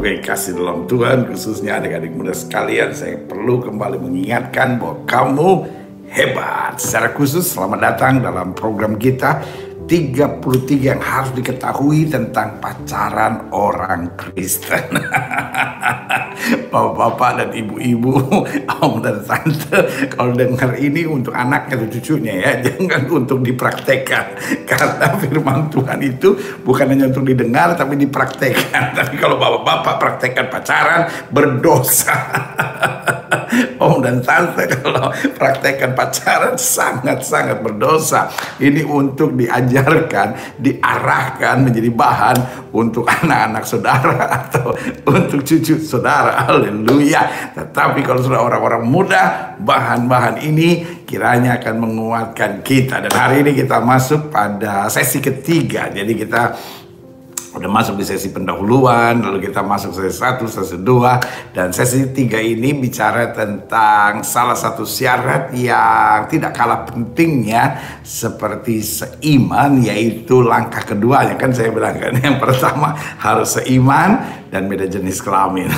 Saudaraku yang kasih dalam Tuhan, khususnya adik-adik muda sekalian, saya perlu kembali mengingatkan bahwa kamu hebat. Secara khusus, selamat datang dalam program kita 33 yang harus diketahui tentang pacaran orang Kristen. Bapak-bapak dan ibu-ibu, om dan tante, kalau dengar ini untuk anaknya atau cucunya ya, jangan untuk dipraktekkan. Karena firman Tuhan itu bukan hanya untuk didengar tapi dipraktekkan. Tapi kalau bapak-bapak praktekkan pacaran, berdosa. Om dan tante kalau praktekkan pacaran sangat-sangat berdosa. Ini untuk diajarkan, diarahkan menjadi bahan untuk anak-anak saudara atau untuk cucu saudara. Haleluya. Tetapi kalau sudah orang-orang muda, bahan-bahan ini kiranya akan menguatkan kita. Dan hari ini kita masuk pada sesi ketiga. Jadi kita udah masuk di sesi pendahuluan, lalu kita masuk sesi 1, sesi 2, dan sesi 3 ini bicara tentang salah satu syarat yang tidak kalah pentingnya seperti seiman, yaitu langkah keduanya. Kan saya bilang kan, yang pertama harus seiman dan beda jenis kelamin.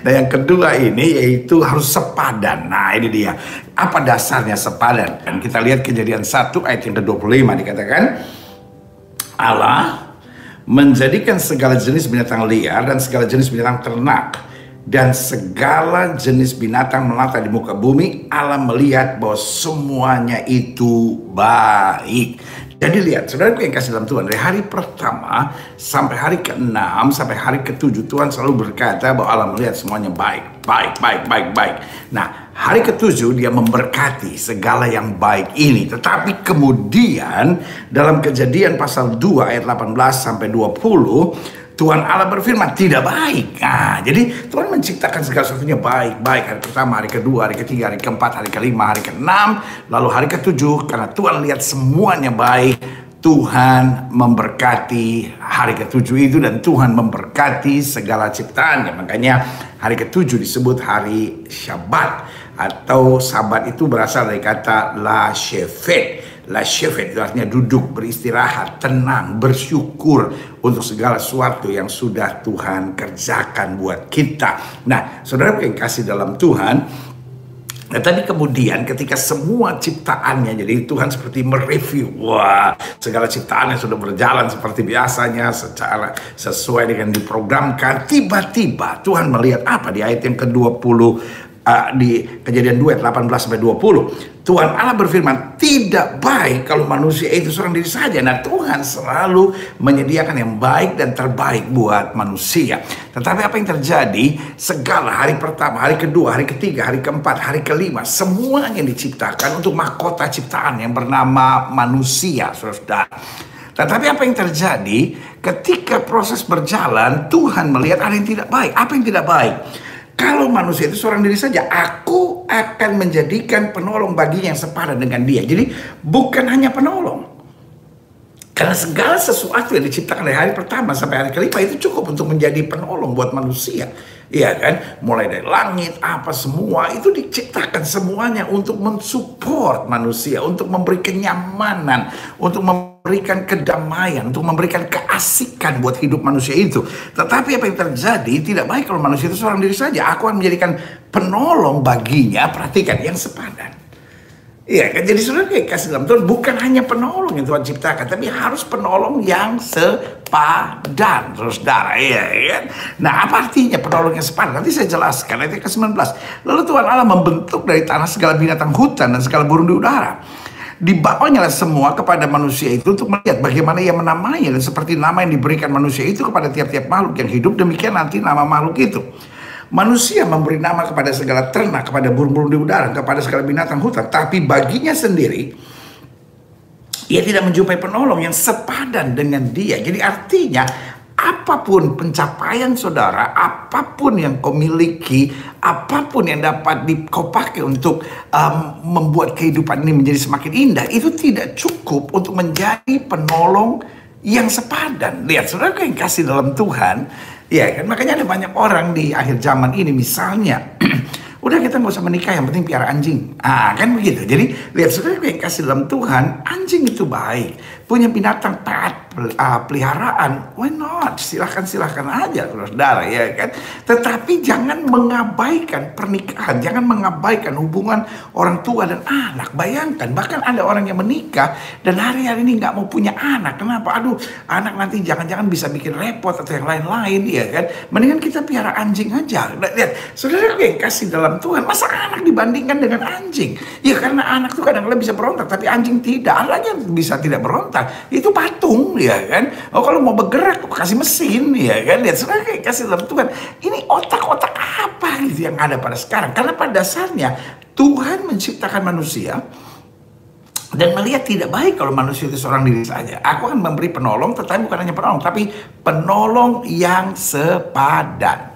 Dan yang kedua ini yaitu harus sepadan. Nah ini dia, apa dasarnya sepadan? Dan kita lihat Kejadian 1 ayat yang ke-25 dikatakan, Allah menjadikan segala jenis binatang liar dan segala jenis binatang ternak dan segala jenis binatang melata di muka bumi. Allah melihat bahwa semuanya itu baik. Jadi lihat, saudaraku yang kasih dalam Tuhan, dari hari pertama sampai hari ke-6 sampai hari ke-7 Tuhan selalu berkata bahwa Allah melihat semuanya baik, baik, baik, baik, baik. Nah, hari ke-7 dia memberkati segala yang baik ini. Tetapi kemudian dalam Kejadian pasal 2 ayat 18 sampai 20 Tuhan Allah berfirman tidak baik. Nah, jadi Tuhan menciptakan segala sesuatunya baik. Baik hari pertama, hari kedua, hari ketiga, hari keempat, hari kelima, hari keenam, lalu hari ketujuh. Karena Tuhan lihat semuanya baik, Tuhan memberkati hari ketujuh itu dan Tuhan memberkati segala ciptaannya. Makanya hari ketujuh disebut hari Syabat, atau Sabat itu berasal dari kata la shevet. La shevet itu artinya duduk, beristirahat, tenang, bersyukur untuk segala sesuatu yang sudah Tuhan kerjakan buat kita. Nah, saudara yang kasih dalam Tuhan, nah, tapi kemudian ketika semua ciptaannya, jadi Tuhan seperti mereview, wah segala ciptaannya sudah berjalan seperti biasanya, secara sesuai dengan diprogramkan. Tiba-tiba Tuhan melihat apa di ayat yang ke-20, di Kejadian 2 ayat 18 sampai 20. Tuhan Allah berfirman, tidak baik kalau manusia itu seorang diri saja. Nah, Tuhan selalu menyediakan yang baik dan terbaik buat manusia. Tetapi apa yang terjadi? Segala hari pertama, hari kedua, hari ketiga, hari keempat, hari kelima, semuanya diciptakan untuk mahkota ciptaan yang bernama manusia, saudara. Tetapi apa yang terjadi? Ketika proses berjalan, Tuhan melihat ada yang tidak baik. Apa yang tidak baik? Kalau manusia itu seorang diri saja, aku akan menjadikan penolong baginya yang sepadan dengan dia. Jadi bukan hanya penolong. Karena segala sesuatu yang diciptakan dari hari pertama sampai hari kelima itu cukup untuk menjadi penolong buat manusia. Iya kan? Mulai dari langit, apa semua itu diciptakan semuanya untuk mensupport manusia, untuk memberi kenyamanan, untuk memberikan kedamaian, untuk memberikan keasikan buat hidup manusia itu. Tetapi apa yang terjadi? Tidak baik kalau manusia itu seorang diri saja. Aku akan menjadikan penolong baginya, perhatikan, yang sepadan. Iya kan, jadi saudara kayak kasih dalam Tuhan bukan hanya penolong yang Tuhan ciptakan, tapi harus penolong yang sepadan, saudara. Iya kan. Nah, apa artinya penolong yang sepadan? Nanti saya jelaskan ayat ke-19. Lalu Tuhan Allah membentuk dari tanah segala binatang hutan dan segala burung di udara. Dibawanya semua kepada manusia itu untuk melihat bagaimana ia menamainya, dan seperti nama yang diberikan manusia itu kepada tiap-tiap makhluk yang hidup, demikian nanti nama makhluk itu. Manusia memberi nama kepada segala ternak, kepada burung-burung di udara, kepada segala binatang hutan. Tapi baginya sendiri, ia tidak menjumpai penolong yang sepadan dengan dia. Jadi artinya, apapun pencapaian saudara, apapun yang kau miliki, apapun yang dapat kau pakai untuk membuat kehidupan ini menjadi semakin indah, itu tidak cukup untuk menjadi penolong yang sepadan. Lihat, saudara yang kasih dalam Tuhan, ya kan, makanya ada banyak orang di akhir zaman ini misalnya Udah kita nggak usah menikah, yang penting piara anjing. Kan begitu. Jadi lihat saudara yang kasih dalam Tuhan, anjing itu baik. Punya binatang peliharaan, why not? Silahkan aja saudara, ya kan. Tetapi jangan mengabaikan pernikahan, jangan mengabaikan hubungan orang tua dan anak. Bayangkan, bahkan ada orang yang menikah dan hari-hari ini nggak mau punya anak. Kenapa? Aduh, anak nanti jangan-jangan bisa bikin repot atau yang lain-lain, ya kan. Mendingan kita piara anjing aja. Lihat, saudara yang kasih dalam Tuhan, masa anak dibandingkan dengan anjing? Ya karena anak tuh kadang-kadang bisa berontak, tapi anjing tidak. Anaknya bisa tidak berontak, itu patung, ya kan. Kalau mau bergerak kasih mesin, ya kan. Lihat, saudara yang kasih dalam Tuhan, ini otak-otak apa gitu yang ada pada sekarang? Karena pada dasarnya Tuhan menciptakan manusia dan melihat tidak baik kalau manusia itu seorang diri saja. Aku akan memberi penolong, tetapi bukan hanya penolong, tapi penolong yang sepadan.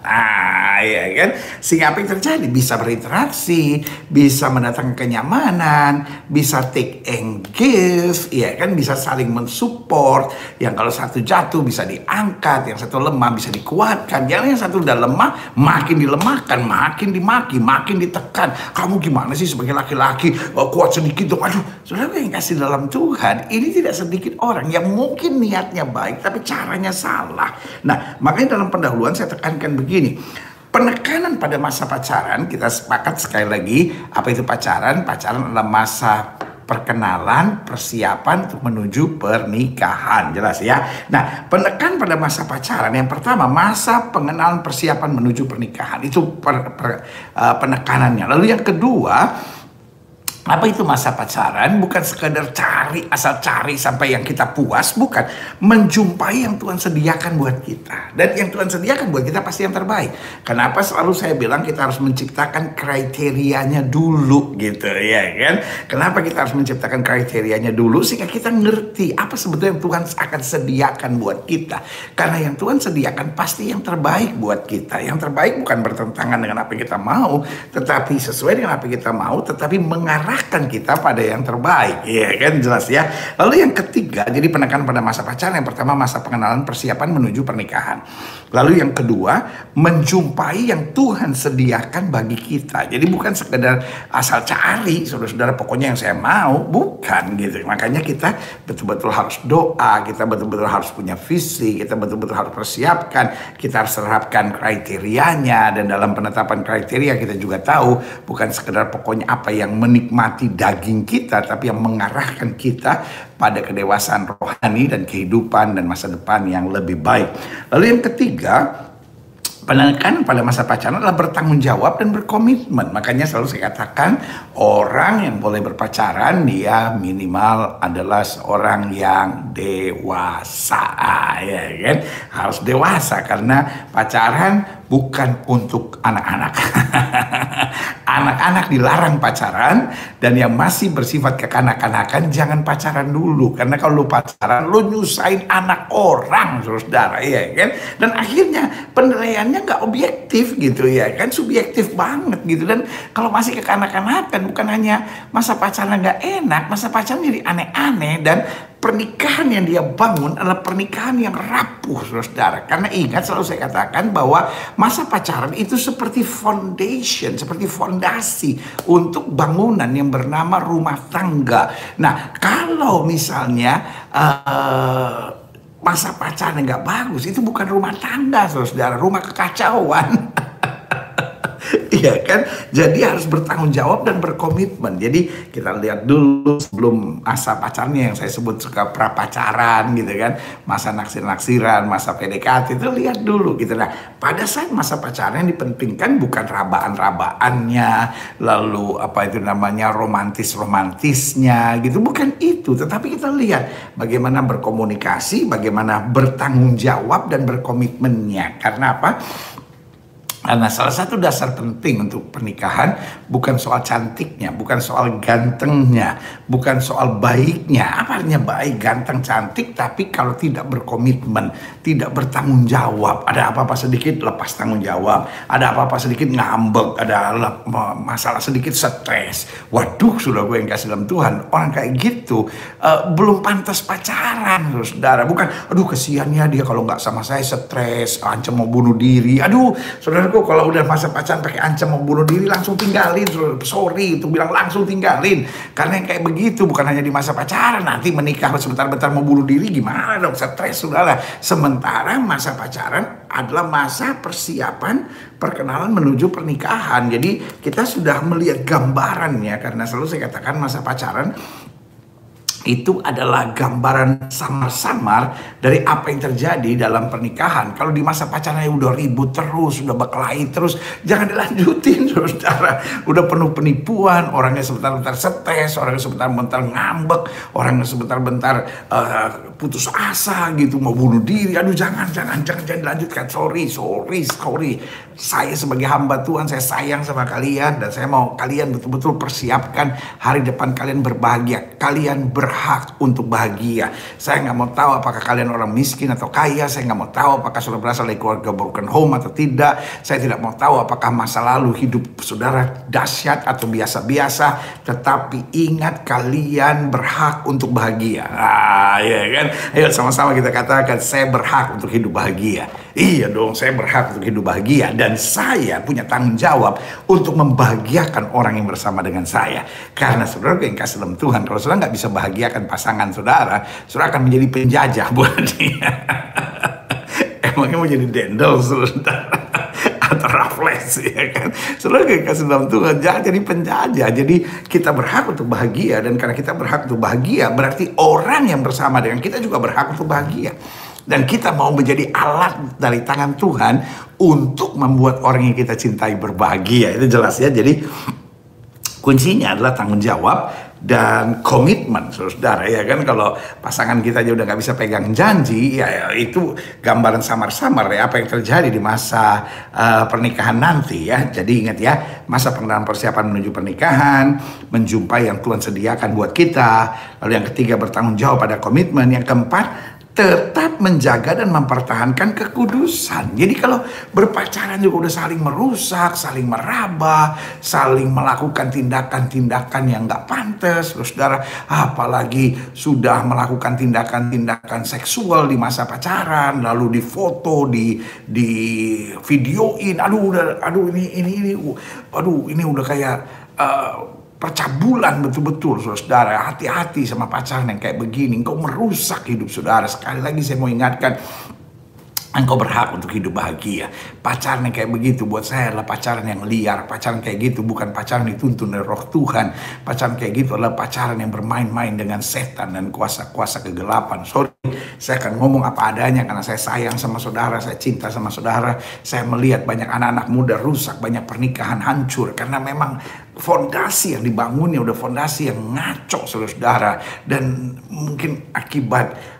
Ya kan? Sehingga apa yang terjadi? Bisa berinteraksi, bisa mendatangkan kenyamanan, bisa take and give, ya kan? Bisa saling mensupport. Yang kalau satu jatuh bisa diangkat, yang satu lemah bisa dikuatkan. Yang satu udah lemah, makin dilemahkan, makin dimaki, makin ditekan. Kamu gimana sih sebagai laki-laki? Kuat sedikit dong. Aduh, saudara yang kasih dalam Tuhan, ini tidak sedikit orang yang mungkin niatnya baik, tapi caranya salah. Nah, makanya dalam pendahuluan saya tekankan begini. Penekanan pada masa pacaran, kita sepakat sekali lagi, apa itu pacaran? Pacaran adalah masa perkenalan, persiapan untuk menuju pernikahan. Jelas ya? Nah, penekanan pada masa pacaran, yang pertama, masa pengenalan persiapan menuju pernikahan. Itu penekanannya. Lalu yang kedua, apa itu masa pacaran? Bukan sekadar asal cari sampai yang kita puas, bukan. Menjumpai yang Tuhan sediakan buat kita. Dan yang Tuhan sediakan buat kita pasti yang terbaik. Kenapa selalu saya bilang kita harus menciptakan kriterianya dulu gitu, ya kan? Kenapa kita harus menciptakan kriterianya dulu? Sehingga kita ngerti apa sebetulnya yang Tuhan akan sediakan buat kita. Karena yang Tuhan sediakan pasti yang terbaik buat kita. Yang terbaik bukan bertentangan dengan apa yang kita mau, tetapi sesuai dengan apa yang kita mau, tetapi mengarah kita pada yang terbaik, ya kan, jelas ya. Lalu yang ketiga, jadi penekanan pada masa pacaran, yang pertama masa pengenalan persiapan menuju pernikahan. Lalu yang kedua, menjumpai yang Tuhan sediakan bagi kita. Jadi bukan sekedar asal cari, saudara-saudara, pokoknya yang saya mau, bukan gitu. Makanya kita betul-betul harus doa, kita betul-betul harus punya visi, kita betul-betul harus persiapkan, kita harus terapkan kriterianya, dan dalam penetapan kriteria kita juga tahu bukan sekedar pokoknya apa yang menikmati daging kita, tapi yang mengarahkan kita pada kedewasaan rohani dan kehidupan dan masa depan yang lebih baik. Lalu yang ketiga, penekanan pada masa pacaran adalah bertanggung jawab dan berkomitmen. Makanya selalu saya katakan, orang yang boleh berpacaran dia minimal adalah seorang yang dewasa, ya kan? Harus dewasa, karena pacaran bukan untuk anak-anak. Anak-anak dilarang pacaran, dan yang masih bersifat kekanak-kanakan jangan pacaran dulu. Karena kalau lu pacaran, lu nyusahin anak orang, saudara, ya kan? Dan akhirnya penilaiannya nggak objektif gitu, ya kan? Subjektif banget gitu. Dan kalau masih kekanak-kanakan, bukan hanya masa pacaran nggak enak, masa pacaran jadi aneh-aneh, dan pernikahan yang dia bangun adalah pernikahan yang rapuh, saudara. Karena ingat, selalu saya katakan bahwa masa pacaran itu seperti foundation, seperti fondasi untuk bangunan yang bernama rumah tangga. Nah, kalau misalnya masa pacaran nggak bagus, itu bukan rumah tangga, saudara, rumah kekacauan. Iya kan? Jadi harus bertanggung jawab dan berkomitmen. Jadi kita lihat dulu sebelum masa pacarnya, yang saya sebut suka pra-pacaran gitu kan, masa naksir-naksiran, masa PDKT, itu lihat dulu gitu. Nah, pada saat masa pacaran yang dipentingkan bukan rabaan-rabaannya, lalu apa itu namanya romantis-romantisnya gitu, bukan itu. Tetapi kita lihat bagaimana berkomunikasi, bagaimana bertanggung jawab dan berkomitmennya. Karena apa? Karena salah satu dasar penting untuk pernikahan bukan soal cantiknya, bukan soal gantengnya, bukan soal baiknya. Apa artinya baik, ganteng, cantik, tapi kalau tidak berkomitmen, tidak bertanggung jawab, ada apa-apa sedikit lepas tanggung jawab, ada apa-apa sedikit ngambek, ada masalah sedikit stres. Waduh, sudah gue yang kasih dalam Tuhan, orang kayak gitu belum pantas pacaran, saudara. Bukan, aduh kesiannya dia kalau nggak sama saya stres, ancam mau bunuh diri. Aduh, saudara, saudaraku, kalau udah masa pacaran pakai ancam mau bunuh diri, langsung tinggalin. Sorry, itu bilang langsung tinggalin. Karena yang kayak begitu bukan hanya di masa pacaran, nanti menikah sebentar-bentar mau bunuh diri, gimana dong, stres saudara. Sementara masa pacaran adalah masa persiapan perkenalan menuju pernikahan. Jadi kita sudah melihat gambarannya, karena selalu saya katakan masa pacaran itu adalah gambaran samar-samar dari apa yang terjadi dalam pernikahan. Kalau di masa pacarannya udah ribut terus, udah berkelahi terus, jangan dilanjutin saudara. Udah penuh penipuan, orangnya sebentar-bentar stres, orangnya sebentar-bentar ngambek, orangnya sebentar-bentar putus asa gitu, mau bunuh diri. Aduh jangan dilanjutkan. Sorry. Saya sebagai hamba Tuhan, saya sayang sama kalian dan saya mau kalian betul-betul persiapkan hari depan kalian berbahagia. Kalian berhak untuk bahagia. Saya nggak mau tahu apakah kalian orang miskin atau kaya. Saya nggak mau tahu apakah saudara berasal dari keluarga broken home atau tidak. Saya tidak mau tahu apakah masa lalu hidup saudara dahsyat atau biasa-biasa. Tetapi ingat, kalian berhak untuk bahagia. Ya kan? Ayo sama-sama kita katakan, saya berhak untuk hidup bahagia. Iya dong, saya berhak untuk hidup bahagia. Dan saya punya tanggung jawab untuk membahagiakan orang yang bersama dengan saya. Karena saudara yang kasih dalam Tuhan, kalau saudara nggak bisa bahagiakan pasangan saudara, saudara akan menjadi penjajah buat dia. Emangnya mau jadi dendel saudara? Atau Raffles, ya kan? Saudara yang kasih dalam Tuhan, jangan jadi penjajah. Jadi kita berhak untuk bahagia. Dan karena kita berhak untuk bahagia, berarti orang yang bersama dengan kita juga berhak untuk bahagia. Dan kita mau menjadi alat dari tangan Tuhan untuk membuat orang yang kita cintai berbahagia. Itu jelas ya. Jadi kuncinya adalah tanggung jawab dan komitmen, saudara, ya kan. Kalau pasangan kita aja udah nggak bisa pegang janji, ya itu gambaran samar-samar ya apa yang terjadi di masa pernikahan nanti ya. Jadi ingat ya, masa pengenalan persiapan menuju pernikahan, menjumpai yang Tuhan sediakan buat kita. Lalu yang ketiga, bertanggung jawab pada komitmen. Yang keempat, tetap menjaga dan mempertahankan kekudusan. Jadi kalau berpacaran juga udah saling merusak, saling meraba, saling melakukan tindakan-tindakan yang nggak pantas, saudara. Apalagi sudah melakukan tindakan-tindakan seksual di masa pacaran, lalu difoto, di videoin. Ini udah kayak percabulan betul-betul, saudara. Hati-hati sama pacaran yang kayak begini. Engkau merusak hidup saudara. Sekali lagi saya mau ingatkan, engkau berhak untuk hidup bahagia. Pacaran yang kayak begitu buat saya adalah pacaran yang liar. Pacaran kayak gitu bukan pacaran dituntun oleh roh Tuhan. Pacaran kayak gitu adalah pacaran yang bermain-main dengan setan dan kuasa-kuasa kegelapan. Sorry, saya akan ngomong apa adanya karena saya sayang sama saudara, saya cinta sama saudara. Saya melihat banyak anak-anak muda rusak, banyak pernikahan hancur karena memang fondasi yang dibangunnya udah fondasi yang ngaco, saudara. Dan mungkin akibat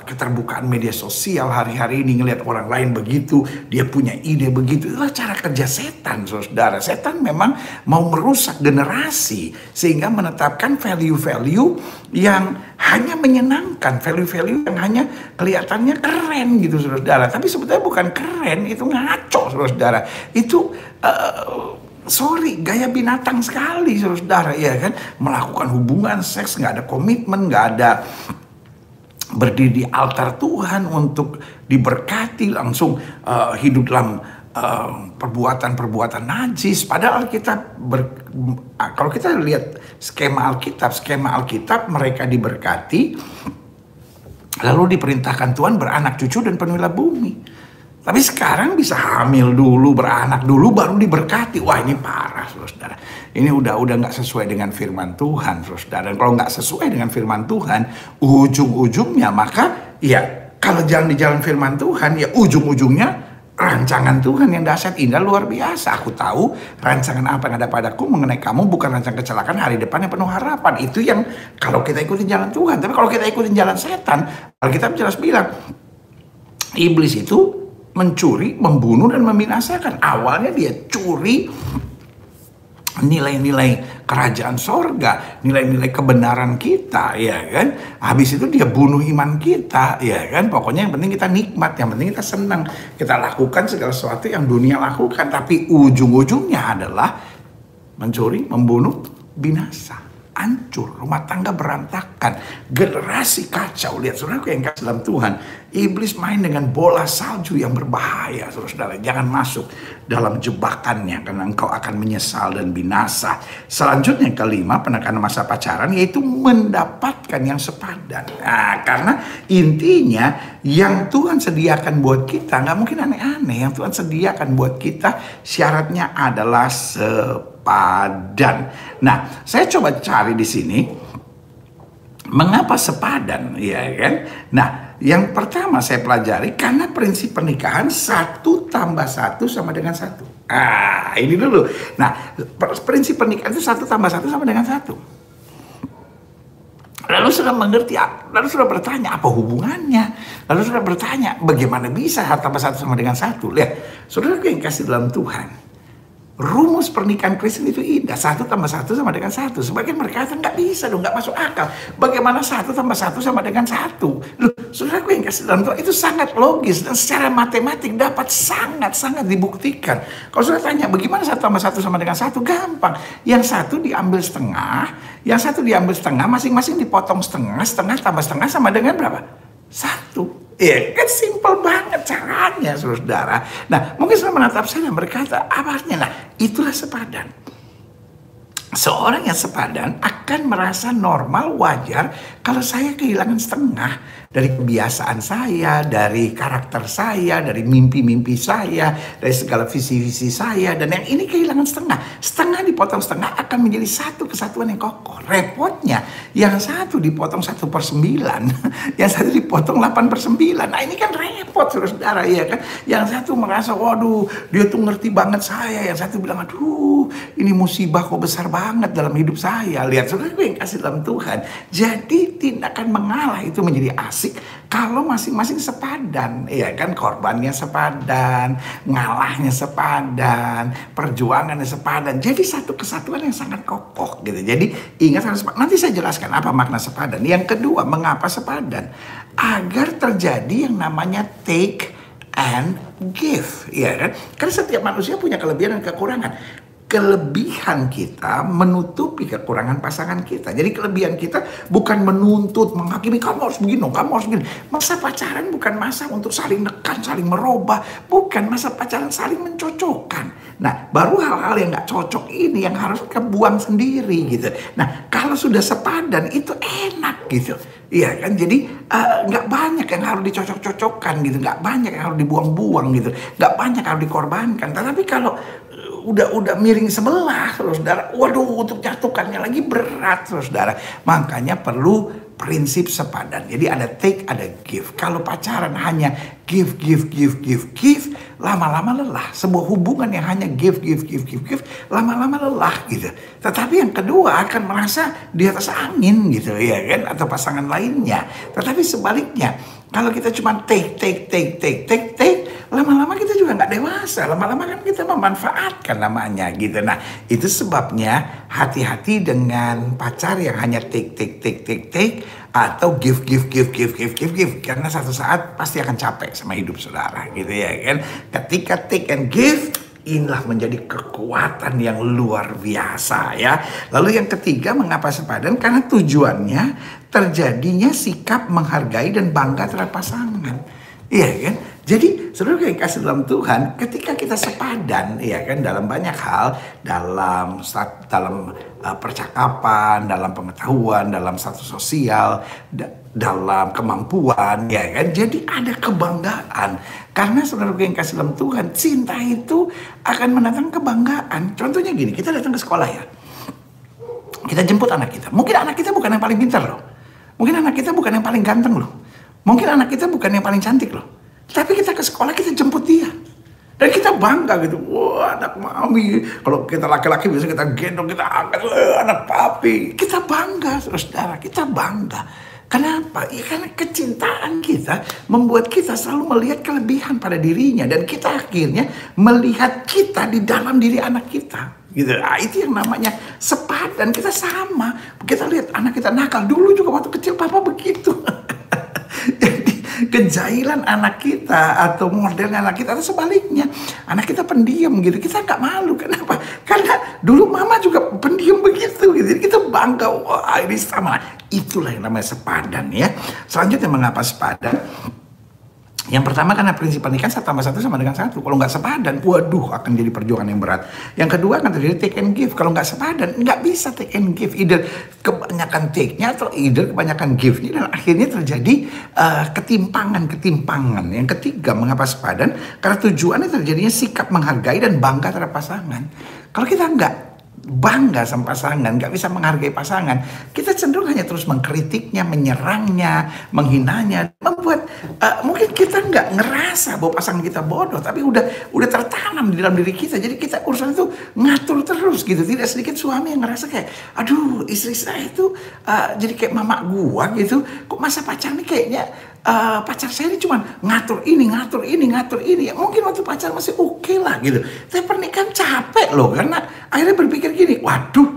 keterbukaan media sosial hari-hari ini, ngelihat orang lain begitu, dia punya ide begitu. Itulah cara kerja setan, saudara. Setan memang mau merusak generasi sehingga menetapkan value-value yang hanya menyenangkan, value-value yang hanya kelihatannya keren gitu, saudara. Tapi sebetulnya bukan keren, itu ngaco, saudara. Itu gaya binatang sekali, saudara, ya kan? Melakukan hubungan seks, nggak ada komitmen, nggak ada berdiri di altar Tuhan untuk diberkati, langsung hidup dalam perbuatan-perbuatan najis. Padahal kalau kita lihat skema Alkitab, mereka diberkati, lalu diperintahkan Tuhan beranak cucu dan penuhilah bumi. Tapi sekarang bisa hamil dulu, beranak dulu, baru diberkati. Wah, ini parah, saudara. Ini udah nggak sesuai dengan firman Tuhan, saudara. Dan kalau nggak sesuai dengan firman Tuhan, ujung-ujungnya maka ya kalau jangan di jalan firman Tuhan, ya ujung-ujungnya rancangan Tuhan yang dahsyat, indah, luar biasa. Aku tahu rancangan apa yang ada padaku mengenai kamu bukan rancangan kecelakaan, hari depan yang penuh harapan. Itu yang kalau kita ikutin jalan Tuhan. Tapi kalau kita ikutin jalan setan, Alkitab jelas bilang, iblis itu mencuri, membunuh, dan membinasakan. Awalnya dia curi nilai-nilai kerajaan sorga, nilai-nilai kebenaran kita, ya kan? Habis itu dia bunuh iman kita, ya kan? Pokoknya yang penting kita nikmat, yang penting kita senang, kita lakukan segala sesuatu yang dunia lakukan. Tapi ujung-ujungnya adalah mencuri, membunuh, binasa. hancur, rumah tangga berantakan, generasi kacau. Lihat saudaraku yang kasih dalam Tuhan, iblis main dengan bola salju yang berbahaya, saudara. Jangan masuk dalam jebakannya, karena engkau akan menyesal dan binasa. Selanjutnya yang kelima, penekanan masa pacaran, yaitu mendapatkan yang sepadan. Nah, karena intinya yang Tuhan sediakan buat kita nggak mungkin aneh-aneh. Yang Tuhan sediakan buat kita syaratnya adalah sepadan. Nah, saya coba cari di sini mengapa sepadan, ya kan? Nah, yang pertama saya pelajari karena prinsip pernikahan 1 tambah 1 sama dengan 1. Ah, ini dulu. Nah, prinsip pernikahan itu 1 tambah 1 sama dengan 1. Lalu sudah mengerti, lalu sudah bertanya apa hubungannya? Lalu sudah bertanya bagaimana bisa 1 tambah 1 sama dengan 1? Lihat, saudara yang kasih dalam Tuhan. Rumus pernikahan Kristen itu indah. 1 tambah 1 sama dengan 1. Sebagian berkata nggak bisa dong, nggak masuk akal. Bagaimana 1 tambah 1 sama dengan 1? Loh, saudaraku yang kasih dalam Tuhan, itu sangat logis dan secara matematik dapat sangat dibuktikan. Kalau saudara tanya bagaimana 1 tambah 1 sama dengan 1? Gampang. Yang 1 diambil setengah, yang 1 diambil setengah, masing-masing dipotong setengah, setengah tambah setengah sama dengan berapa? 1. Ya kan simpel banget caranya, saudara. Nah, mungkin saudara menatap saya dan berkata, apa artinya? Nah, itulah sepadan. Seorang yang sepadan akan merasa normal, wajar kalau saya kehilangan setengah dari kebiasaan saya, dari karakter saya, dari mimpi-mimpi saya, dari segala visi-visi saya, dan yang ini kehilangan setengah. Setengah dipotong setengah akan menjadi satu kesatuan yang kokoh. Repotnya, yang 1 dipotong 1/9, yang 1 dipotong 8/9. Nah, ini kan repot, saudara, ya kan? Yang 1 merasa, waduh, dia tuh ngerti banget saya. Yang 1 bilang, aduh, ini musibah kok besar banget dalam hidup saya. Lihat, saudara yang kasih dalam Tuhan. Jadi tindakan mengalah itu menjadi asik kalau masing-masing sepadan, ya kan? Korbannya sepadan, ngalahnya sepadan, perjuangannya sepadan. Jadi satu kesatuan yang sangat kokoh gitu. Jadi ingat harus, nanti saya jelaskan apa makna sepadan. Yang kedua, mengapa sepadan? Agar terjadi yang namanya take and give, ya kan? Karena setiap manusia punya kelebihan dan kekurangan. Kelebihan kita menutupi kekurangan pasangan kita. Jadi kelebihan kita bukan menuntut, menghakimi, kamu harus begini, kamu harus begini. Masa pacaran bukan masa untuk saling nekan, saling merubah. Bukan, masa pacaran saling mencocokkan. Nah, baru hal-hal yang gak cocok ini yang harus kebuang sendiri gitu. Nah, kalau sudah sepadan itu enak gitu. Iya kan, jadi gak banyak yang harus dicocok-cocokkan gitu. Gak banyak yang harus dibuang-buang gitu. Gak banyak yang harus dikorbankan. Tetapi kalau udah miring sebelah, saudara, waduh, untuk jatuhkannya lagi berat, saudara. Makanya perlu prinsip sepadan. Jadi ada take, ada give. Kalau pacaran hanya give, lama-lama lelah. Sebuah hubungan yang hanya give, lama-lama lelah gitu. Tetapi yang kedua akan merasa di atas angin gitu, ya kan, atau pasangan lainnya. Tetapi sebaliknya, kalau kita cuma take, lama-lama kita juga nggak dewasa. Lama-lama kan kita memanfaatkan namanya gitu. Nah, itu sebabnya hati-hati dengan pacar yang hanya take, atau give. Karena satu saat pasti akan capek sama hidup saudara gitu, ya kan. Ketika take and give, inilah menjadi kekuatan yang luar biasa, ya. Lalu yang ketiga, mengapa sepadan? Karena tujuannya terjadinya sikap menghargai dan bangga terhadap pasangan. Iya kan? Jadi saudara yang kasih dalam Tuhan, ketika kita sepadan, ya kan, dalam banyak hal, dalam percakapan, dalam pengetahuan, dalam status sosial, dalam kemampuan, ya kan. Jadi ada kebanggaan. Karena saudara yang kasih dalam Tuhan, cinta itu akan mendatangkan kebanggaan. Contohnya gini, kita datang ke sekolah, ya. Kita jemput anak kita. Mungkin anak kita bukan yang paling pintar loh. Mungkin anak kita bukan yang paling ganteng loh. Mungkin anak kita bukan yang paling cantik loh. Tapi kita ke sekolah, kita jemput dia. Dan kita bangga gitu. Wah, anak mami. Kalau kita laki-laki biasanya kita gendong, kita angkat. Anak papi. Kita bangga, saudara. Kita bangga. Kenapa? Ya karena kecintaan kita membuat kita selalu melihat kelebihan pada dirinya. Dan kita akhirnya melihat kita di dalam diri anak kita. Gitu. Nah, itu yang namanya sepadan. Kita sama. Kita lihat anak kita nakal. Dulu juga waktu kecil papa begitu. Jadi kejahilan anak kita atau modelnya anak kita atau sebaliknya. anak kita pendiam gitu. Kita nggak malu. Kenapa? Karena dulu mama juga pendiam begitu gitu. Jadi kita bangga, wah ini sama. Itulah yang namanya sepadan ya. Selanjutnya mengapa sepadan? Yang pertama karena prinsip pernikahan 1+1 sama dengan 1. Kalau nggak sepadan, waduh akan jadi perjuangan yang berat. Yang kedua akan terjadi take and give. Kalau nggak sepadan, nggak bisa take and give. Either kebanyakan take-nya atau either kebanyakan give-nya. Dan akhirnya terjadi ketimpangan. Yang ketiga, mengapa sepadan? Karena tujuannya terjadinya sikap menghargai dan bangga terhadap pasangan. Kalau kita nggak bangga sama pasangan, nggak bisa menghargai pasangan, kita cenderung hanya terus mengkritiknya, menyerangnya, menghinanya, membuat mungkin kita nggak ngerasa bahwa pasangan kita bodoh, tapi udah tertanam di dalam diri kita. Jadi kita urusan itu ngatur terus gitu. Tidak sedikit suami yang ngerasa kayak, aduh istri saya itu jadi kayak mama gua gitu. Kok masa pacarnya kayaknya pacar saya ini cuma ngatur ini. Ya, mungkin waktu pacar masih oke lah gitu. Tapi pernikahan capek loh, karena akhirnya berpikir gini, waduh,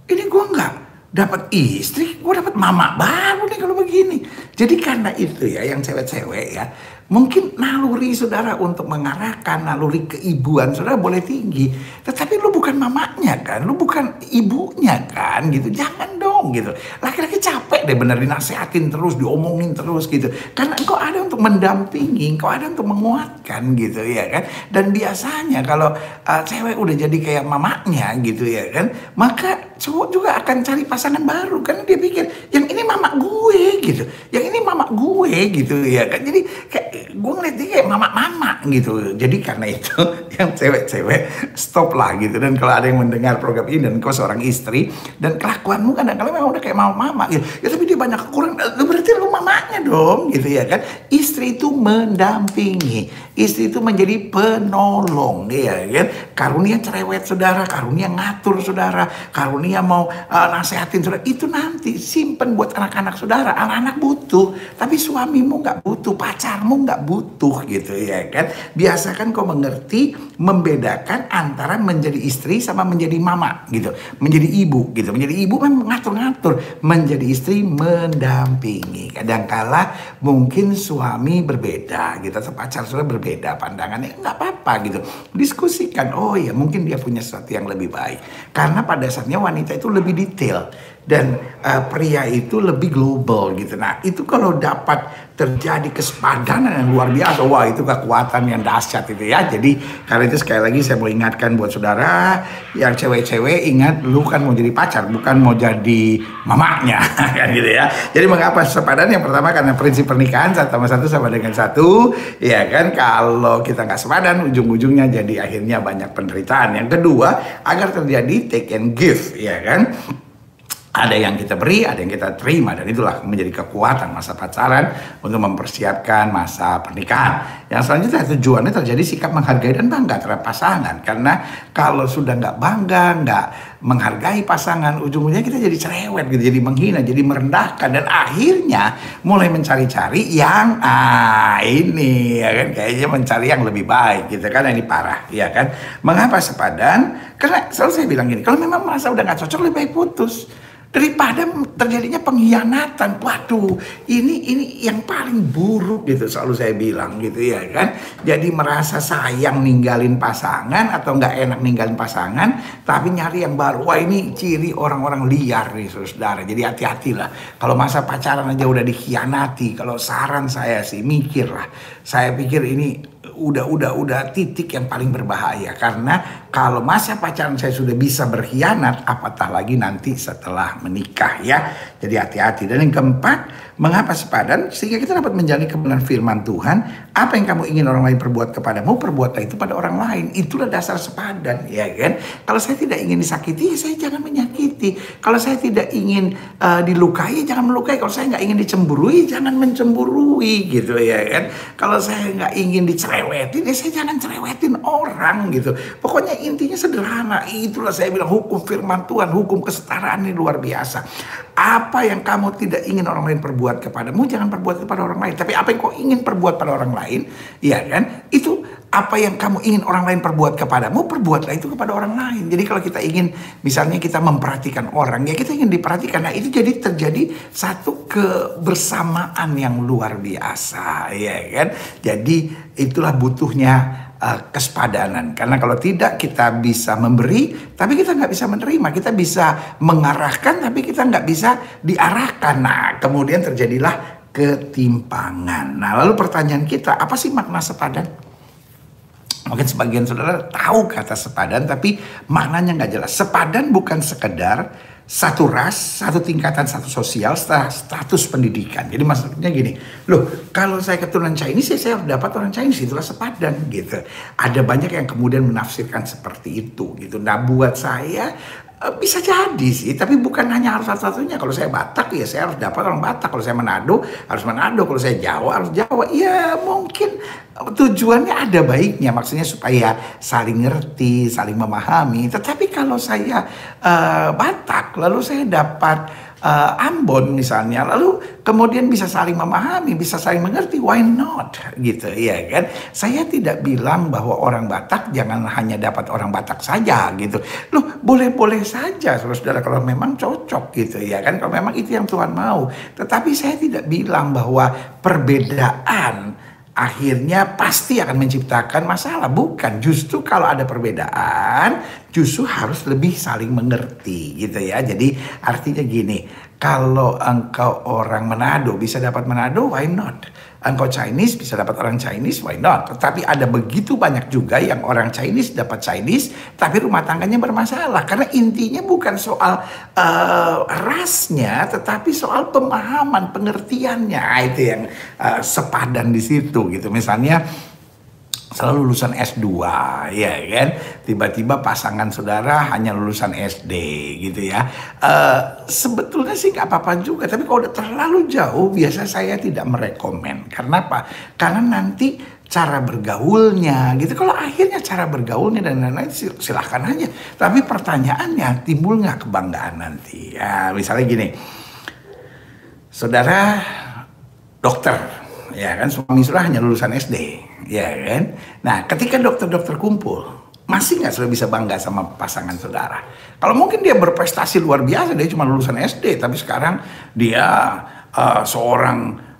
ini gue nggak dapat istri, gue dapat mama baru nih kalau begini. Jadi karena itu ya, yang cewek-cewek ya, mungkin naluri saudara untuk mengarahkan naluri keibuan saudara boleh tinggi, tetapi lu bukan mamanya kan, lu bukan ibunya kan gitu. Jangan dong gitu. Laki-laki capek deh bener dinasehatin terus, diomongin terus gitu. Karena engkau ada untuk mendampingi, engkau ada untuk menguatkan gitu ya kan. Dan biasanya kalau cewek udah jadi kayak mamanya gitu ya kan, maka cowok juga akan cari pasangan baru karena dia pikir yang ini mama gue gitu, yang ini mama gue gitu ya kan. Jadi kayak gue ngeliat dia kayak mama-mama gitu. Jadi karena itu yang cewek-cewek stop lah gitu. Dan kalau ada yang mendengar program ini dan kau seorang istri dan kelakuanmu kadang-kadang memang udah kayak mama-mama gitu, ya tapi dia banyak kekurangan, berarti lu mamanya dong gitu ya kan. Istri itu mendampingi, istri itu menjadi penolong ya kan. Karunia cerewet saudara, karunia ngatur saudara, karunia mau nasehatin saudara, itu nanti simpen buat anak-anak saudara. Anak-anak butuh, tapi suamimu nggak butuh, pacarmu nggak butuh gitu ya kan. Biasakan kau mengerti membedakan antara menjadi istri sama menjadi mama gitu, menjadi ibu gitu. Menjadi ibu memang ngatur-ngatur, menjadi istri mendampingi. Kadangkala mungkin suami berbeda gitu, atau pacar sudah berbeda pandangannya, nggak apa-apa gitu, diskusikan. Oh ya mungkin dia punya sesuatu yang lebih baik, karena pada dasarnya wanita itu lebih detail dan pria itu lebih global gitu. Nah itu kalau dapat terjadi kesepadanan yang luar biasa, wah itu kekuatan yang dahsyat itu ya. Jadi karena itu sekali lagi saya mau ingatkan buat saudara yang cewek-cewek, ingat lu kan mau jadi pacar, bukan mau jadi mamanya kan gitu ya. Jadi mengapa sepadan? Yang pertama karena prinsip pernikahan 1+1 sama dengan 1 ya kan. Kalau kita nggak sepadan, ujung-ujungnya jadi akhirnya banyak penderitaan. Yang kedua, agar terjadi take and give ya kan. Ada yang kita beri, ada yang kita terima, dan itulah menjadi kekuatan masa pacaran untuk mempersiapkan masa pernikahan. Yang selanjutnya tujuannya terjadi sikap menghargai dan bangga terhadap pasangan. Karena kalau sudah nggak bangga, nggak menghargai pasangan, ujung-ujungnya kita jadi cerewet gitu, jadi menghina, jadi merendahkan, dan akhirnya mulai mencari-cari yang ini ya kan, kayaknya mencari yang lebih baik gitu kan. Ini parah ya kan. Mengapa sepadan? Karena selalu saya bilang gini, kalau memang merasa udah nggak cocok, lebih baik putus daripada terjadinya pengkhianatan. Waduh, ini yang paling buruk gitu, selalu saya bilang gitu ya kan. Jadi merasa sayang ninggalin pasangan atau nggak enak ninggalin pasangan, tapi nyari yang baru. Wah ini ciri orang-orang liar nih saudara. Jadi hati-hatilah. Kalau masa pacaran aja udah dikhianati, kalau saran saya sih mikirlah. Saya pikir ini udah titik yang paling berbahaya, karena kalau masa pacaran saya sudah bisa berkhianat, apatah lagi nanti setelah menikah ya. Jadi hati-hati. Dan yang keempat, mengapa sepadan? Sehingga kita dapat menjalani kebenaran firman Tuhan. Apa yang kamu ingin orang lain perbuat kepadamu, perbuatlah itu pada orang lain. Itulah dasar sepadan ya kan. Kalau saya tidak ingin disakiti, ya saya jangan menyakiti. Kalau saya tidak ingin dilukai, jangan melukai. Kalau saya nggak ingin dicemburui, jangan mencemburui gitu ya kan. Kalau saya nggak ingin dicerewetin, ya saya jangan cerewetin orang gitu. Pokoknya intinya sederhana. Itulah saya bilang hukum firman Tuhan, hukum kesetaraan ini luar biasa. Apa yang kamu tidak ingin orang lain perbuat kepadamu, jangan perbuat kepada orang lain. Tapi apa yang kau ingin perbuat pada orang lain, ya kan, itu apa yang kamu ingin orang lain perbuat kepadamu, perbuatlah itu kepada orang lain. Jadi kalau kita ingin, misalnya kita memperhatikan orang, ya kita ingin diperhatikan. Nah itu jadi terjadi satu kebersamaan yang luar biasa, ya kan. Jadi itulah butuhnya kesepadanan. Karena kalau tidak kita bisa memberi, tapi kita nggak bisa menerima. Kita bisa mengarahkan, tapi kita nggak bisa diarahkan. Nah, kemudian terjadilah ketimpangan. Nah, lalu pertanyaan kita, apa sih makna sepadan? Mungkin sebagian saudara tahu kata sepadan, tapi maknanya nggak jelas. Sepadan bukan sekedar satu ras, satu tingkatan, satu sosial, status pendidikan. Jadi maksudnya gini, loh kalau saya keturunan Chinese, saya harus dapat orang Chinese, itulah sepadan gitu. Ada banyak yang kemudian menafsirkan seperti itu gitu. Nah buat saya bisa jadi sih, tapi bukan hanya harus satu-satunya. Kalau saya Batak ya saya harus dapat orang Batak. Kalau saya Manado harus Manado. Kalau saya Jawa harus Jawa. Ya mungkin tujuannya ada baiknya, maksudnya supaya saling ngerti, saling memahami. Tetapi kalau saya Batak, lalu saya dapat Ambon misalnya, lalu kemudian bisa saling memahami, bisa saling mengerti, why not? Gitu ya kan. Saya tidak bilang bahwa orang Batak jangan hanya dapat orang Batak saja gitu. Loh, boleh-boleh saja saudara-saudara kalau memang cocok gitu ya kan, kalau memang itu yang Tuhan mau. Tetapi saya tidak bilang bahwa perbedaan akhirnya pasti akan menciptakan masalah. Bukan, justru kalau ada perbedaan justru harus lebih saling mengerti gitu ya. Jadi artinya gini, kalau engkau orang Manado bisa dapat Manado, why not? Engkau Chinese bisa dapat orang Chinese, why not? Tetapi ada begitu banyak juga yang orang Chinese dapat Chinese, tapi rumah tangganya bermasalah. Karena intinya bukan soal rasnya, tetapi soal pemahaman, pengertiannya. Itu yang sepadan di situ gitu. Misalnya selalu lulusan S2 ya kan, tiba-tiba pasangan saudara hanya lulusan SD gitu ya. Sebetulnya sih nggak apa-apa juga, tapi kalau udah terlalu jauh biasa saya tidak merekomen. Karena apa? Karena nanti cara bergaulnya gitu, kalau akhirnya cara bergaulnya dan lain-lain silahkan aja, tapi pertanyaannya timbul nggak kebanggaan nanti ya. Misalnya gini, saudara dokter ya kan, suami saudara hanya lulusan SD ya kan. Nah ketika dokter-dokter kumpul, masih nggak saudara bisa bangga sama pasangan saudara? Kalau mungkin dia berprestasi luar biasa, dia cuma lulusan SD, tapi sekarang dia seorang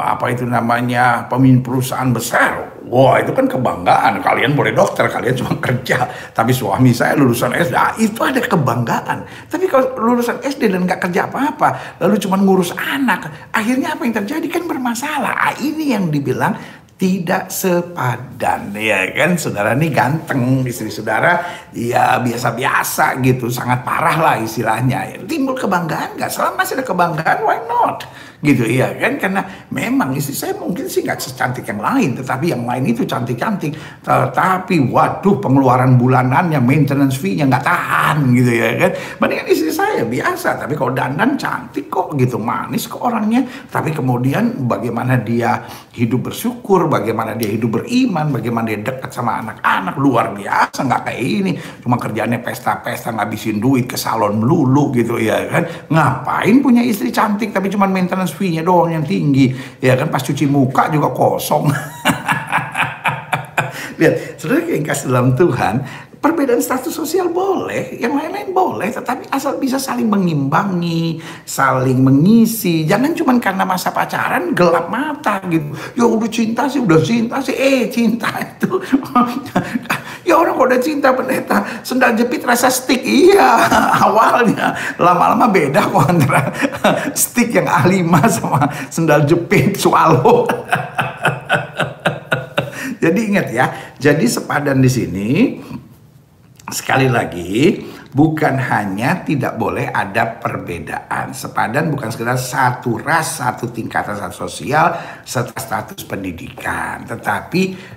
apa itu namanya, pemimpin perusahaan besar. Wah itu kan kebanggaan. Kalian boleh dokter, kalian cuma kerja, tapi suami saya lulusan SD. Itu ada kebanggaan. Tapi kalau lulusan SD dan nggak kerja apa-apa, lalu cuma ngurus anak, akhirnya apa yang terjadi? Kan bermasalah. Ini yang dibilang tidak sepadan ya kan. Saudara nih ganteng, istri saudara ya biasa-biasa gitu, sangat parah lah istilahnya. Timbul kebanggaan nggak? Selama masih ada kebanggaan, why not? Gitu ya kan. Karena memang istri saya mungkin sih nggak secantik yang lain, tetapi yang lain itu cantik-cantik, tetapi waduh pengeluaran bulanannya, maintenance fee-nya nggak tahan gitu ya kan. Mendingan istri saya biasa, tapi kalau dandan cantik kok gitu, manis kok orangnya, tapi kemudian bagaimana dia hidup bersyukur, bagaimana dia hidup beriman, bagaimana dia dekat sama anak-anak, luar biasa. Nggak kayak ini cuma kerjaannya pesta-pesta, ngabisin duit ke salon melulu gitu ya kan. Ngapain punya istri cantik tapi cuma maintenance fee-nya doang yang tinggi ya kan, pas cuci muka juga kosong. Lihat, saudara yang kasih dalam Tuhan, perbedaan status sosial boleh, yang lain-lain boleh, tetapi asal bisa saling mengimbangi, saling mengisi. Jangan cuma karena masa pacaran gelap mata gitu. Ya udah cinta sih, cinta itu. Ya orang kalau udah cinta pendeta, sendal jepit rasa stick, iya awalnya. Lama-lama beda kok antara stick yang A5 sama sendal jepit swallow. Jadi ingat ya, jadi sepadan di sini sekali lagi bukan hanya tidak boleh ada perbedaan. Sepadan bukan sekedar satu ras, satu tingkatan, satu sosial, satu status pendidikan, tetapi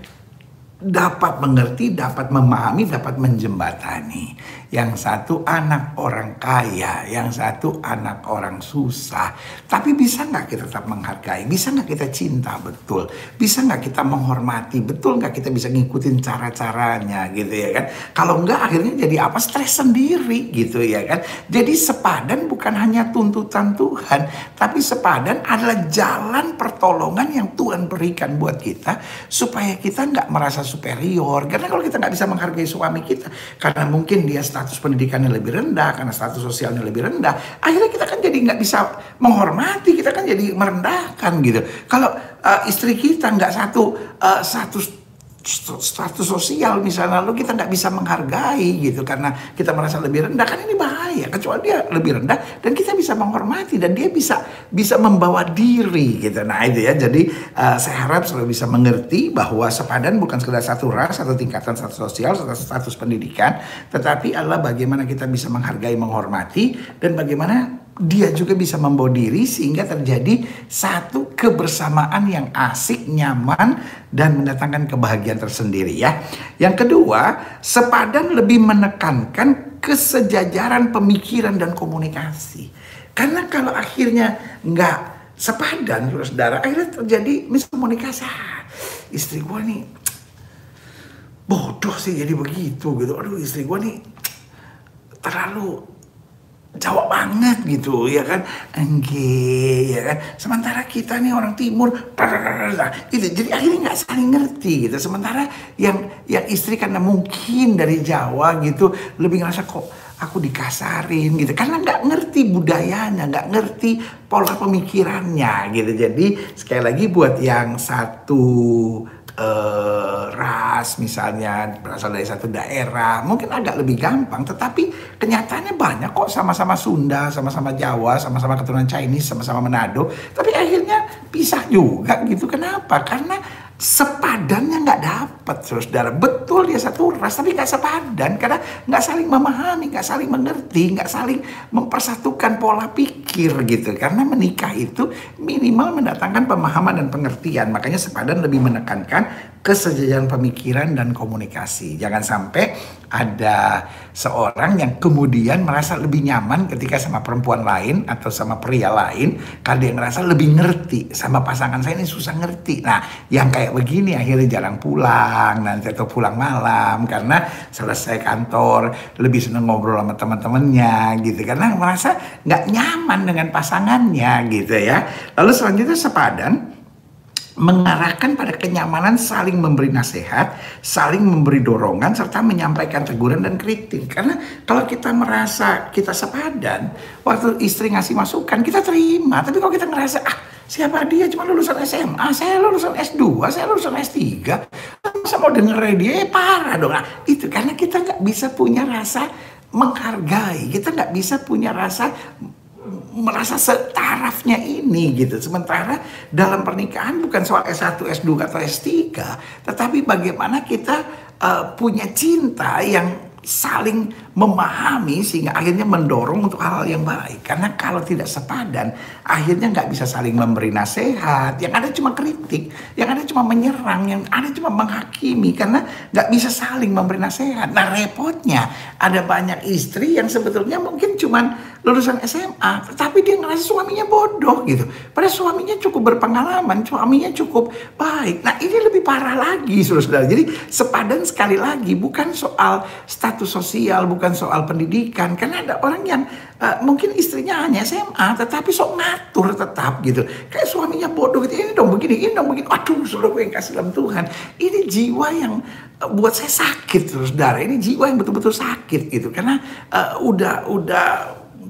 dapat mengerti, dapat memahami, dapat menjembatani. Yang satu anak orang kaya, yang satu anak orang susah. Tapi bisa nggak kita tetap menghargai? Bisa nggak kita cinta betul? Bisa nggak kita menghormati? Betul nggak kita bisa ngikutin cara-caranya gitu ya kan? Kalau nggak akhirnya jadi apa? Stres sendiri gitu ya kan? Jadi sepadan bukan hanya tuntutan Tuhan, tapi sepadan adalah jalan pertolongan yang Tuhan berikan buat kita supaya kita nggak merasa superior. Karena kalau kita nggak bisa menghargai suami kita, karena mungkin dia status pendidikannya lebih rendah, karena status sosialnya lebih rendah, akhirnya kita kan jadi nggak bisa menghormati, kita kan jadi merendahkan gitu. Kalau istri kita nggak satu status sosial misalnya, lalu kita nggak bisa menghargai gitu karena kita merasa lebih rendah, kan ini bahaya. Kecuali dia lebih rendah dan kita bisa menghormati dan dia bisa membawa diri gitu. Nah itu ya, jadi saya harap selalu bisa mengerti bahwa sepadan bukan sekedar satu ras atau tingkatan status sosial atau status pendidikan, tetapi adalah bagaimana kita bisa menghargai, menghormati, dan bagaimana dia juga bisa membawa diri sehingga terjadi satu kebersamaan yang asik, nyaman, dan mendatangkan kebahagiaan tersendiri ya. Yang kedua, sepadan lebih menekankan kesejajaran pemikiran dan komunikasi. Karena kalau akhirnya nggak sepadan, saudara, akhirnya terjadi miskomunikasi. Istri gue nih bodoh sih jadi begitu gitu. Aduh, istri gue nih terlalu Jawa banget gitu ya kan, enggak ya kan. Sementara kita nih orang timur, gitu. Jadi akhirnya nggak saling ngerti gitu. Sementara yang istri karena mungkin dari Jawa gitu lebih ngerasa kok aku dikasarin gitu, karena nggak ngerti budayanya, nggak ngerti pola pemikirannya gitu. Jadi sekali lagi buat yang satu ras misalnya berasal dari satu daerah mungkin agak lebih gampang, tetapi kenyataannya banyak kok sama-sama Sunda, sama-sama Jawa, sama-sama keturunan Chinese, sama-sama Manado, tapi akhirnya pisah juga gitu. Kenapa? Karena sepadannya nggak dapat, saudara. Betul dia satu ras tapi nggak sepadan karena nggak saling memahami, nggak saling mengerti, nggak saling mempersatukan pola pikir gitu. Karena menikah itu minimal mendatangkan pemahaman dan pengertian. Makanya sepadan lebih menekankan kesejajaran pemikiran dan komunikasi. Jangan sampai ada seorang yang kemudian merasa lebih nyaman ketika sama perempuan lain atau sama pria lain karena dia ngerasa lebih ngerti, sama pasangan saya ini susah ngerti. Nah, yang kayak begini akhirnya jarang pulang nanti atau pulang malam karena selesai kantor lebih seneng ngobrol sama teman-temannya gitu, karena merasa nggak nyaman dengan pasangannya gitu ya. Lalu selanjutnya sepadan mengarahkan pada kenyamanan saling memberi nasihat, saling memberi dorongan, serta menyampaikan teguran dan kritik. Karena kalau kita merasa kita sepadan, waktu istri ngasih masukan, kita terima. Tapi kalau kita ngerasa, siapa dia cuma lulusan SMA, saya lulusan S2, saya lulusan S3, masa mau dengerin dia, parah dong. Nah, itu karena kita nggak bisa punya rasa menghargai, kita nggak bisa punya rasa merasa setarafnya ini gitu. Sementara dalam pernikahan bukan soal S1, S2 atau S3, tetapi bagaimana kita punya cinta yang saling memahami sehingga akhirnya mendorong untuk hal-hal yang baik. Karena kalau tidak sepadan, akhirnya nggak bisa saling memberi nasihat. Yang ada cuma kritik, yang ada cuma menyerang, yang ada cuma menghakimi. Karena nggak bisa saling memberi nasihat. Nah repotnya ada banyak istri yang sebetulnya mungkin cuma lulusan SMA, tetapi dia ngerasa suaminya bodoh gitu. Padahal suaminya cukup berpengalaman, suaminya cukup baik. Nah ini lebih parah lagi, saudara. Jadi sepadan sekali lagi bukan soal status sosial, bukan soal pendidikan. Karena ada orang yang mungkin istrinya hanya SMA, tetapi sok ngatur tetap gitu. Kayak suaminya bodoh gitu. Ini dong begini, ini dong begini. Aduh, saudara gue yang kasih dalam Tuhan. Ini jiwa yang buat saya sakit, saudara. Ini jiwa yang betul-betul sakit gitu. Karena udah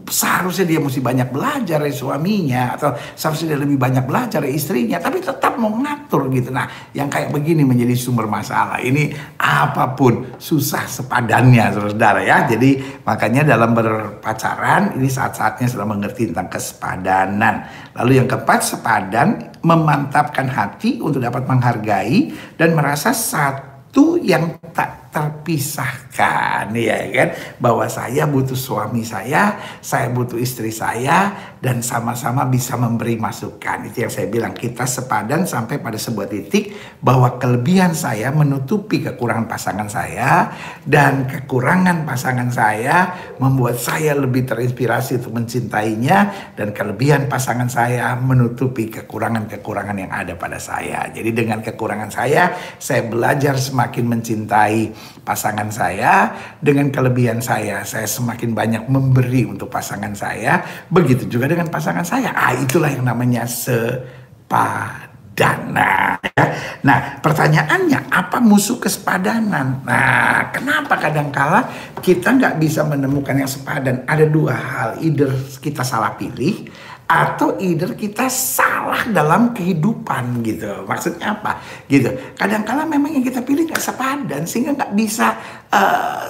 seharusnya dia mesti banyak belajar dari suaminya, atau seharusnya dia lebih banyak belajar dari istrinya, tapi tetap mau ngatur gitu. Nah yang kayak begini menjadi sumber masalah. Ini apapun susah sepadannya, saudara ya. Jadi makanya dalam berpacaran ini saat-saatnya sudah mengerti tentang kesepadanan. Lalu yang keempat, sepadan memantapkan hati untuk dapat menghargai dan merasa satu yang tak terpisahkan, ya kan, bahwa saya butuh suami saya butuh istri saya, dan sama-sama bisa memberi masukan. Itu yang saya bilang, kita sepadan sampai pada sebuah titik bahwa kelebihan saya menutupi kekurangan pasangan saya, dan kekurangan pasangan saya membuat saya lebih terinspirasi untuk mencintainya, dan kelebihan pasangan saya menutupi kekurangan-kekurangan yang ada pada saya. Jadi dengan kekurangan saya belajar semakin mencintai pasangan saya. Dengan kelebihan saya semakin banyak memberi untuk pasangan saya. Begitu juga dengan pasangan saya. Itulah yang namanya sepadan. Nah, pertanyaannya, apa musuh kesepadanan? Nah, kenapa kadangkala kita nggak bisa menemukan yang sepadan? Ada dua hal, either kita salah pilih atau either kita salah dalam kehidupan gitu. Maksudnya apa? Gitu. Kadang-kala memang yang kita pilih nggak sepadan sehingga nggak bisa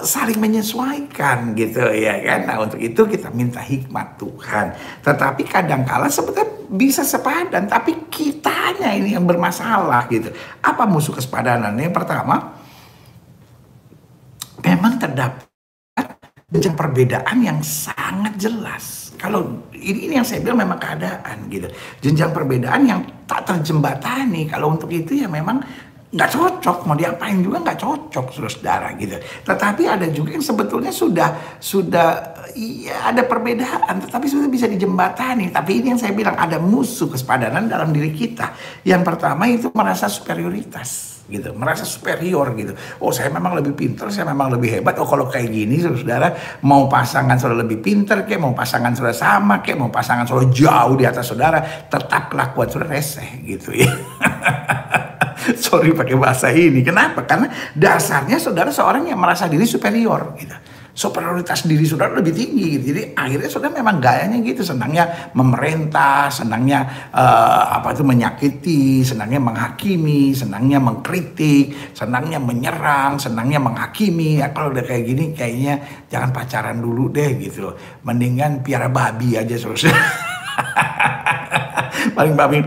saling menyesuaikan gitu ya kan. Nah untuk itu kita minta hikmat Tuhan. Tetapi kadang-kala sebetulnya bisa sepadan, tapi kitanya ini yang bermasalah gitu. Apa musuh kesepadanan? Yang pertama, memang terdapat jenjang perbedaan yang sangat jelas. Kalau ini yang saya bilang memang keadaan gitu. Jenjang perbedaan yang tak terjembatani. Kalau untuk itu ya memang nggak cocok, mau diapain juga nggak cocok, saudara gitu. Tetapi ada juga yang sebetulnya sudah iya ada perbedaan, tetapi sudah bisa dijembatani. Tapi ini yang saya bilang ada musuh kesepadanan dalam diri kita. Yang pertama itu merasa superioritas. Gitu, merasa superior gitu. Oh saya memang lebih pintar, saya memang lebih hebat. Oh kalau kayak gini saudara, mau pasangan saudara lebih pintar, kayak mau pasangan saudara sama, kayak mau pasangan saudara jauh di atas saudara, tetap kelakuan saudara reseh gitu ya. Sorry pakai bahasa ini. Kenapa? Karena dasarnya saudara seorang yang merasa diri superior gitu. Superioritas diri saudara lebih tinggi gitu. Jadi akhirnya saudara memang gayanya gitu, senangnya memerintah, senangnya menyakiti, senangnya menghakimi, senangnya mengkritik, senangnya menyerang, senangnya menghakimi. Ya, kalau udah kayak gini kayaknya jangan pacaran dulu deh gitu. Mendingan piara babi aja saudara. Paling babi.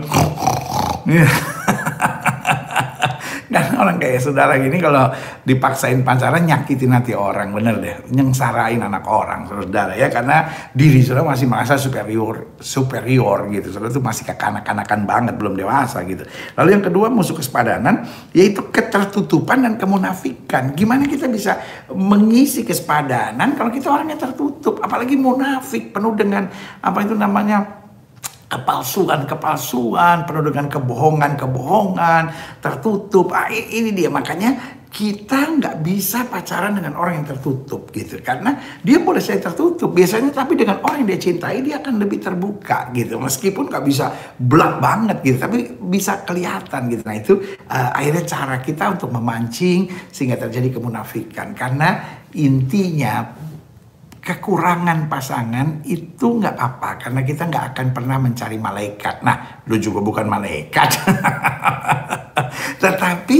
Kan orang kayak saudara gini kalau dipaksain pacaran nyakitin hati orang, bener deh, nyengsarain anak orang saudara ya, karena diri saudara masih merasa superior gitu, saudara tuh masih kekanak-kanakan banget, belum dewasa gitu. Lalu yang kedua musuh kesepadanan yaitu ketertutupan dan kemunafikan. Gimana kita bisa mengisi kesepadanan kalau kita orangnya tertutup, apalagi munafik, penuh dengan apa itu namanya kepalsuan, penuh dengan kebohongan, tertutup. Ini dia, makanya kita nggak bisa pacaran dengan orang yang tertutup gitu. Karena dia boleh saja tertutup biasanya, tapi dengan orang yang dia cintai dia akan lebih terbuka gitu. Meskipun nggak bisa belak banget gitu, tapi bisa kelihatan gitu. Nah itu akhirnya cara kita untuk memancing sehingga terjadi kemunafikan. Karena intinya kekurangan pasangan itu nggak apa, karena kita nggak akan pernah mencari malaikat. Nah, lu juga bukan malaikat. Tetapi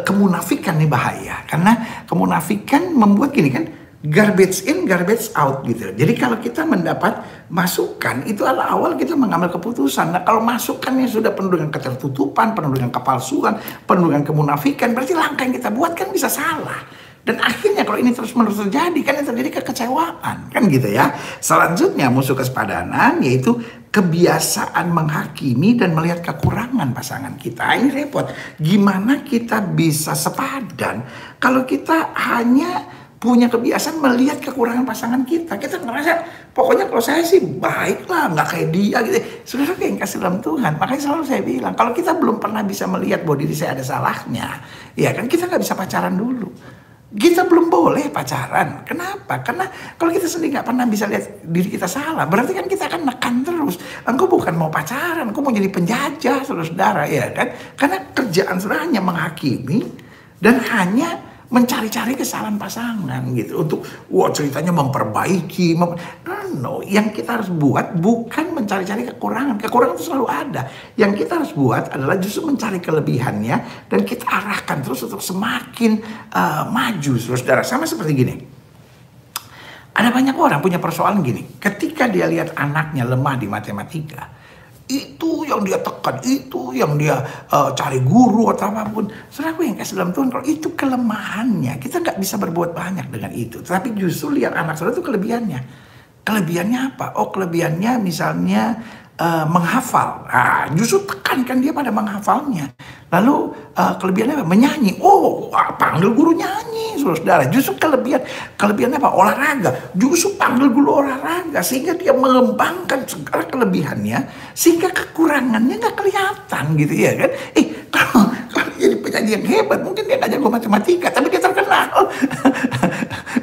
kemunafikan nih bahaya, karena kemunafikan membuat gini kan, garbage in, garbage out gitu. Jadi kalau kita mendapat masukan, itu adalah awal kita mengambil keputusan. Nah kalau masukannya sudah penuh dengan ketertutupan, penuh dengan kepalsuan, penuh dengan kemunafikan, berarti langkah yang kita buat kan bisa salah. Dan akhirnya kalau ini terus-menerus terjadi, kan yang terjadi kekecewaan, kan gitu ya. Selanjutnya musuh kesepadanan yaitu kebiasaan menghakimi dan melihat kekurangan pasangan kita. Ini repot. Gimana kita bisa sepadan kalau kita hanya punya kebiasaan melihat kekurangan pasangan kita. Kita ngerasa pokoknya kalau saya sih baik lah, nggak kayak dia gitu. Saudara kayak yang kasih dalam Tuhan. Makanya selalu saya bilang, kalau kita belum pernah bisa melihat bahwa diri saya ada salahnya, ya kan kita nggak bisa pacaran dulu. Kita belum boleh pacaran. Kenapa? Karena kalau kita sendiri nggak pernah bisa lihat diri kita salah, berarti kan kita akan nekan terus. Engkau bukan mau pacaran, engkau mau jadi penjajah, saudara, ya kan? Karena kerjaan saudara hanya menghakimi dan hanya mencari-cari kesalahan pasangan gitu untuk ceritanya memperbaiki. No, yang kita harus buat bukan mencari-cari kekurangan. Kekurangan itu selalu ada. Yang kita harus buat adalah justru mencari kelebihannya dan kita arahkan terus untuk semakin maju, saudara. Sama seperti gini. Ada banyak orang punya persoalan gini. Ketika dia lihat anaknya lemah di matematika, itu yang dia tekan, itu yang dia cari guru atau apapun. Saudaraku yang kasih dalam Tuhan, kalau itu kelemahannya, kita nggak bisa berbuat banyak dengan itu. Tapi justru lihat anak saudara itu kelebihannya. Kelebihannya apa? Oh kelebihannya misalnya menghafal. Nah, justru tekankan dia pada menghafalnya. Lalu kelebihannya apa? Menyanyi. Oh panggil guru nyanyi, saudara. Justru kelebihannya apa? Olahraga. Justru panggil guru olahraga sehingga dia mengembangkan segala kelebihannya, sehingga kekurangannya nggak kelihatan gitu ya kan? Kalau jadi penyanyi yang hebat, mungkin dia nggak jago matematika, tapi dia terkenal.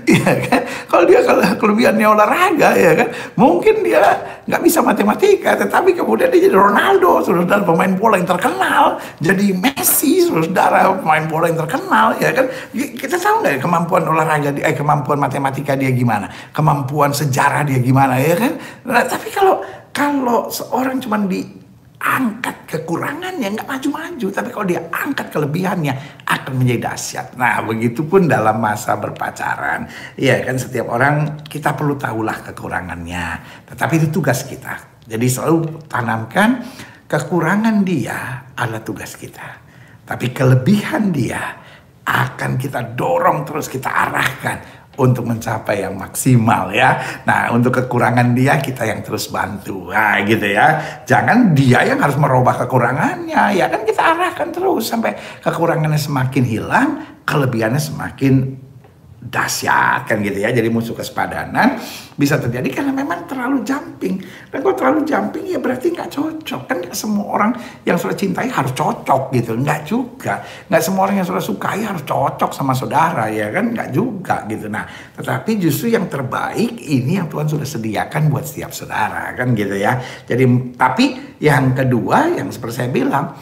Iya kan? Kalau dia kelebihannya olahraga, ya kan? Mungkin dia nggak bisa matematika, tetapi kemudian dia jadi Ronaldo, saudara, pemain bola yang terkenal, jadi Messi, saudara, pemain bola yang terkenal, ya kan? Kita tahu nggak kemampuan olahraga kemampuan matematika dia gimana, kemampuan sejarah dia gimana, ya kan? Nah, tapi kalau kalau seorang cuma diangkat kekurangannya nggak maju-maju, tapi kalau dia angkat kelebihannya akan menjadi dahsyat. Nah, begitupun dalam masa berpacaran. Ya kan, setiap orang kita perlu tahulah kekurangannya, tetapi itu tugas kita. Jadi selalu tanamkan kekurangan dia adalah tugas kita, tapi kelebihan dia akan kita dorong terus, kita arahkan untuk mencapai yang maksimal ya. Nah, untuk kekurangan dia kita yang terus bantu. Nah, gitu ya. Jangan dia yang harus merubah kekurangannya. Ya kan, kita arahkan terus sampai kekurangannya semakin hilang, kelebihannya semakin dahsyat kan gitu ya. Jadi musuh kesepadanan bisa terjadi karena memang terlalu jumping. Dan kalau terlalu jumping ya berarti nggak cocok. Kan nggak semua orang yang saudara cintai harus cocok gitu. Nggak juga. Nggak semua orang yang saudara sukai harus cocok sama saudara ya kan. Nggak juga gitu. Nah, tetapi justru yang terbaik ini yang Tuhan sudah sediakan buat setiap saudara kan gitu ya. Jadi tapi yang kedua yang seperti saya bilang,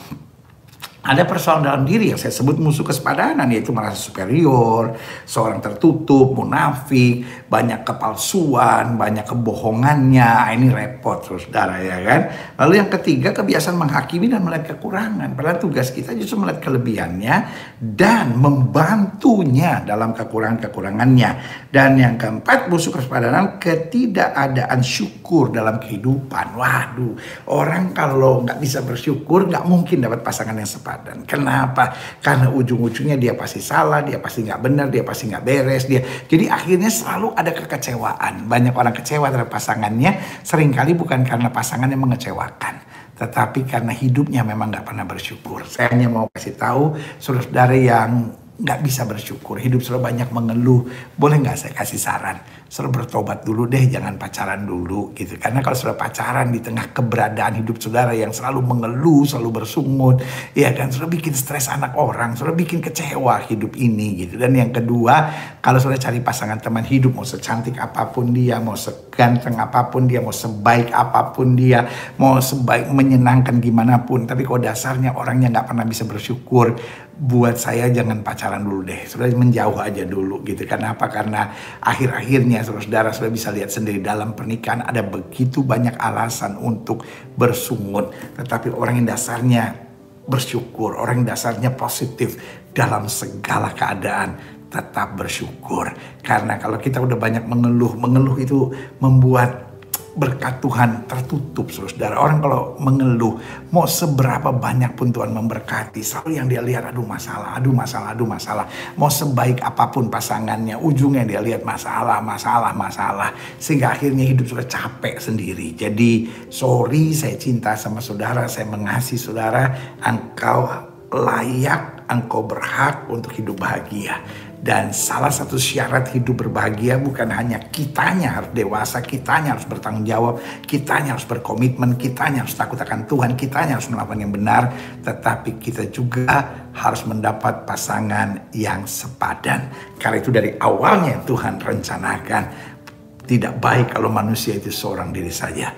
ada persoalan dalam diri yang saya sebut musuh kesepadanan, yaitu merasa superior, seorang tertutup, munafik, banyak kepalsuan, banyak kebohongannya. Ini repot saudara ya kan. Lalu yang ketiga, kebiasaan menghakimi dan melihat kekurangan. Padahal tugas kita justru melihat kelebihannya dan membantunya dalam kekurangan-kekurangannya. Dan yang keempat, musuh kesepadanan, ketidakadaan syukur dalam kehidupan. Waduh, orang kalau nggak bisa bersyukur nggak mungkin dapat pasangan yang sepadan. Kenapa? Karena ujung-ujungnya dia pasti salah, dia pasti nggak benar, dia pasti nggak beres, jadi akhirnya selalu ada kekecewaan. Banyak orang kecewa terhadap pasangannya, seringkali bukan karena pasangannya mengecewakan, tetapi karena hidupnya memang nggak pernah bersyukur. Saya hanya mau kasih tahu saudara yang nggak bisa bersyukur, hidup saudara banyak mengeluh, boleh nggak saya kasih saran? Saudara bertobat dulu deh, jangan pacaran dulu gitu. Karena kalau saudara pacaran di tengah keberadaan hidup saudara yang selalu mengeluh, selalu bersungut, ya kan, saudara bikin stres anak orang, saudara bikin kecewa hidup ini gitu. Dan yang kedua, kalau saudara cari pasangan teman hidup, mau secantik apapun dia, mau seganteng apapun dia, mau sebaik apapun dia, mau sebaik menyenangkan gimana pun, tapi kalau dasarnya orangnya nggak pernah bisa bersyukur, buat saya jangan pacaran dulu deh. Saudara menjauh aja dulu gitu. Kenapa? Karena akhir-akhirnya saudara bisa lihat sendiri dalam pernikahan ada begitu banyak alasan untuk bersungut. Tetapi orang yang dasarnya bersyukur, orang yang dasarnya positif dalam segala keadaan, tetap bersyukur. Karena kalau kita udah banyak mengeluh itu membuat berkat Tuhan tertutup saudara. Orang kalau mengeluh, mau seberapa banyak pun Tuhan memberkati, selalu yang dia lihat aduh masalah. Mau sebaik apapun pasangannya, ujungnya dia lihat masalah. Sehingga akhirnya hidup sudah capek sendiri. Jadi sorry, saya cinta sama saudara, saya mengasihi saudara, engkau layak, engkau berhak untuk hidup bahagia. Dan salah satu syarat hidup berbahagia bukan hanya kitanya harus dewasa, kitanya harus bertanggung jawab, kitanya harus berkomitmen, kitanya harus takut akan Tuhan, kitanya harus melakukan yang benar, tetapi kita juga harus mendapat pasangan yang sepadan. Karena itu dari awalnya Tuhan rencanakan, tidak baik kalau manusia itu seorang diri saja.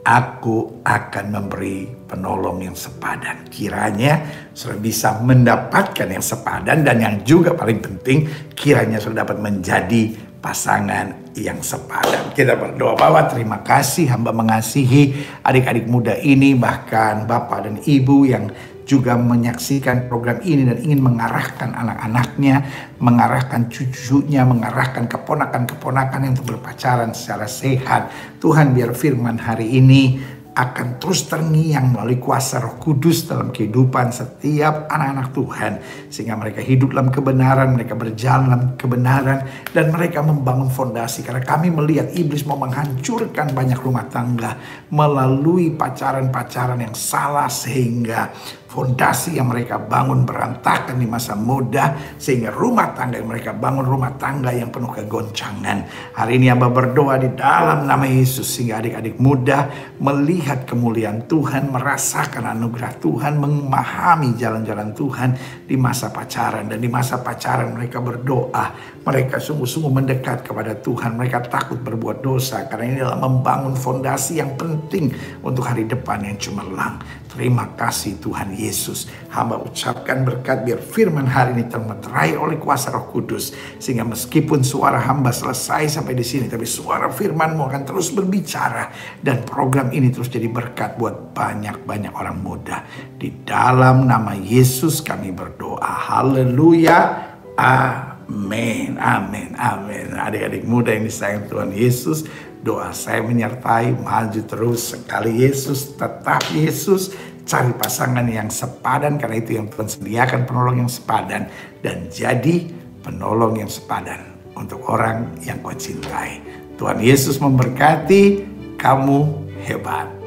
Aku akan memberi penolong yang sepadan. Kiranya saudara bisa mendapatkan yang sepadan, dan yang juga paling penting, kiranya saudara dapat menjadi pasangan yang sepadan. Kita berdoa. Bapa, terima kasih, hamba mengasihi adik-adik muda ini, bahkan bapak dan ibu yang juga menyaksikan program ini dan ingin mengarahkan anak-anaknya, mengarahkan cucunya, mengarahkan keponakan-keponakan yang untuk berpacaran secara sehat. Tuhan, biar firman hari ini akan terus terngiang melalui kuasa Roh Kudus dalam kehidupan setiap anak-anak Tuhan, sehingga mereka hidup dalam kebenaran, mereka berjalan dalam kebenaran, dan mereka membangun fondasi. Karena kami melihat iblis mau menghancurkan banyak rumah tangga melalui pacaran-pacaran yang salah, sehingga fondasi yang mereka bangun berantakan di masa muda, sehingga rumah tangga yang mereka bangun rumah tangga yang penuh kegoncangan. Hari ini hamba berdoa di dalam nama Yesus, sehingga adik-adik muda melihat kemuliaan Tuhan, merasakan anugerah Tuhan, memahami jalan-jalan Tuhan di masa pacaran. Dan di masa pacaran mereka berdoa, mereka sungguh-sungguh mendekat kepada Tuhan, mereka takut berbuat dosa, karena ini adalah membangun fondasi yang penting untuk hari depan yang cemerlang. Terima kasih Tuhan Yesus. Hamba ucapkan berkat biar firman hari ini termeterai oleh kuasa Roh Kudus. Sehingga meskipun suara hamba selesai sampai di sini, tapi suara firman-Mu akan terus berbicara. Dan program ini terus jadi berkat buat banyak-banyak orang muda. Di dalam nama Yesus kami berdoa. Haleluya. Amin. Amin. Amin. Adik-adik muda yang disayang Tuhan Yesus, doa saya menyertai, maju terus sekali Yesus, tetap Yesus, cari pasangan yang sepadan, karena itu yang Tuhan sediakan, penolong yang sepadan, dan jadi penolong yang sepadan untuk orang yang kau cintai. Tuhan Yesus memberkati, kamu hebat.